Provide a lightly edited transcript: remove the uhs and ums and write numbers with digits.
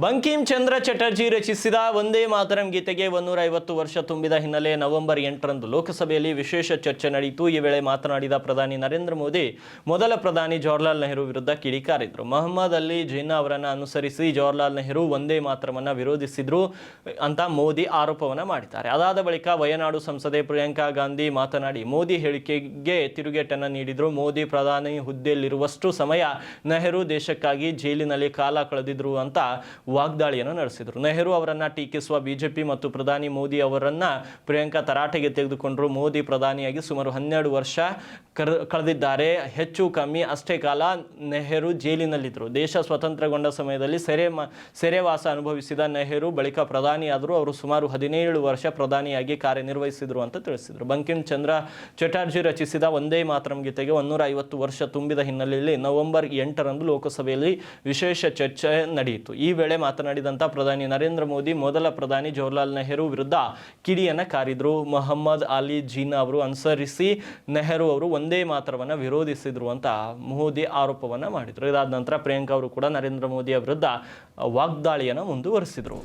ಬಂಕಿಂ ಚಂದ್ರ ಚಟರ್ಜಿ ರಚಿಸಿದ ವಂದೇ ಮಾತರಂ ಗೀತೆಗೆ 150 ವರ್ಷ ತುಂಬಿದ ಹಿನ್ನೆಲೆ ನವೆಂಬರ್ 8ರಂದು ಲೋಕಸಭೆಯಲ್ಲಿ ವಿಶೇಷ ಚರ್ಚೆ ನಡೆಯಿತು. ಈ ವೇಳೆ ಮಾತನಾಡಿದ ಪ್ರಧಾನಿ ನರೇಂದ್ರ ಮೋದಿ ಮೊದಲ ಪ್ರಧಾನಿ ಜವಾಹರ್ಲಾಲ್ ನೆಹರು ವಿರುದ್ಧ ಕಿಡಿಕಾರಿದ್ರು. ಮೊಹಮ್ಮದ್ ಅಲಿ ಜಿನ್ನಾ ಅವರನ್ನು ಅನುಸರಿಸಿ ಜವಾಹರ್ಲಾಲ್ ನೆಹರು ವಂದೇ ಮಾತರಮನ್ನು ವಿರೋಧಿಸಿದ್ರು ಅಂತ ಮೋದಿ ಆರೋಪವನ್ನು ಮಾಡಿದ್ದಾರೆ. ಅದಾದ ಬಳಿಕ ವಯನಾಡು ಸಂಸದೆ ಪ್ರಿಯಾಂಕಾ ಗಾಂಧಿ ಮಾತನಾಡಿ ಮೋದಿ ಹೇಳಿಕೆಗೆ ತಿರುಗೇಟನ್ನು ನೀಡಿದ್ರು. ಮೋದಿ ಪ್ರಧಾನಿ ಹುದ್ದೆಯಲ್ಲಿರುವಷ್ಟು ಸಮಯ ನೆಹರು ದೇಶಕ್ಕಾಗಿ ಜೈಲಿನಲ್ಲಿ ಕಾಲ ಕಳೆದಿದ್ರು ಅಂತ ವಾಗ್ದಾಳಿಯನ್ನು ನಡೆಸಿದರು. ನೆಹರು ಅವರನ್ನ ಟೀಕಿಸುವ ಬಿಜೆಪಿ ಮತ್ತು ಪ್ರಧಾನಿ ಮೋದಿ ಅವರನ್ನ ಪ್ರಿಯಾಂಕಾ ತರಾಟೆಗೆ ತೆಗೆದುಕೊಂಡರು. ಮೋದಿ ಪ್ರಧಾನಿಯಾಗಿ ಸುಮಾರು 12 ವರ್ಷ ಕಳೆದಿದ್ದಾರೆ. ಹೆಚ್ಚು ಕಮ್ಮಿ ಅಷ್ಟೇ ಕಾಲ ನೆಹರು ಜೈಲಿನಲ್ಲಿದ್ದರು. ದೇಶ ಸ್ವತಂತ್ರಗೊಂಡ ಸಮಯದಲ್ಲಿ ಸೆರೆವಾಸ ಅನುಭವಿಸಿದ ನೆಹರು ಬಳಿಕ ಪ್ರಧಾನಿಯಾದರು. ಅವರು ಸುಮಾರು 17 ವರ್ಷ ಪ್ರಧಾನಿಯಾಗಿ ಕಾರ್ಯನಿರ್ವಹಿಸಿದರು ಅಂತ ತಿಳಿಸಿದರು. ಬಂಕಿಂ ಚಂದ್ರ ಚಟರ್ಜಿ ರಚಿಸಿದ ವಂದೇ ಮಾತರಂ ಗೀತೆಗೆ 150 ವರ್ಷ ತುಂಬಿದ ಹಿನ್ನೆಲೆಯಲ್ಲಿ ನವೆಂಬರ್ 8ರಂದು ಲೋಕಸಭೆಯಲ್ಲಿ ವಿಶೇಷ ಚರ್ಚೆ ನಡೆಯಿತು. ಈ ವೇಳೆ ಮಾತನಾಡಿದಂಥ ಪ್ರಧಾನಿ ನರೇಂದ್ರ ಮೋದಿ ಮೊದಲ ಪ್ರಧಾನಿ ಜವಾಹರ್ಲಾಲ್ ನೆಹರು ವಿರುದ್ಧ ಕಿಡಿಯನ್ನು ಕಾರಿದ್ರು. ಮೊಹಮ್ಮದ್ ಅಲಿ ಜಿನ್ನಾ ಅವರು ಅನುಸರಿಸಿ ನೆಹರು ಅವರು ವಂದೇ ಮಾತರವನ್ನು ವಿರೋಧಿಸಿದ್ರು ಅಂತ ಮೋದಿ ಆರೋಪವನ್ನು ಮಾಡಿದರು. ಇದಾದ ನಂತರ ಪ್ರಿಯಾಂಕಾ ಅವರು ಕೂಡ ನರೇಂದ್ರ ಮೋದಿಯ ವಿರುದ್ಧ ವಾಗ್ದಾಳಿಯನ್ನು ಮುಂದುವರಿಸಿದರು.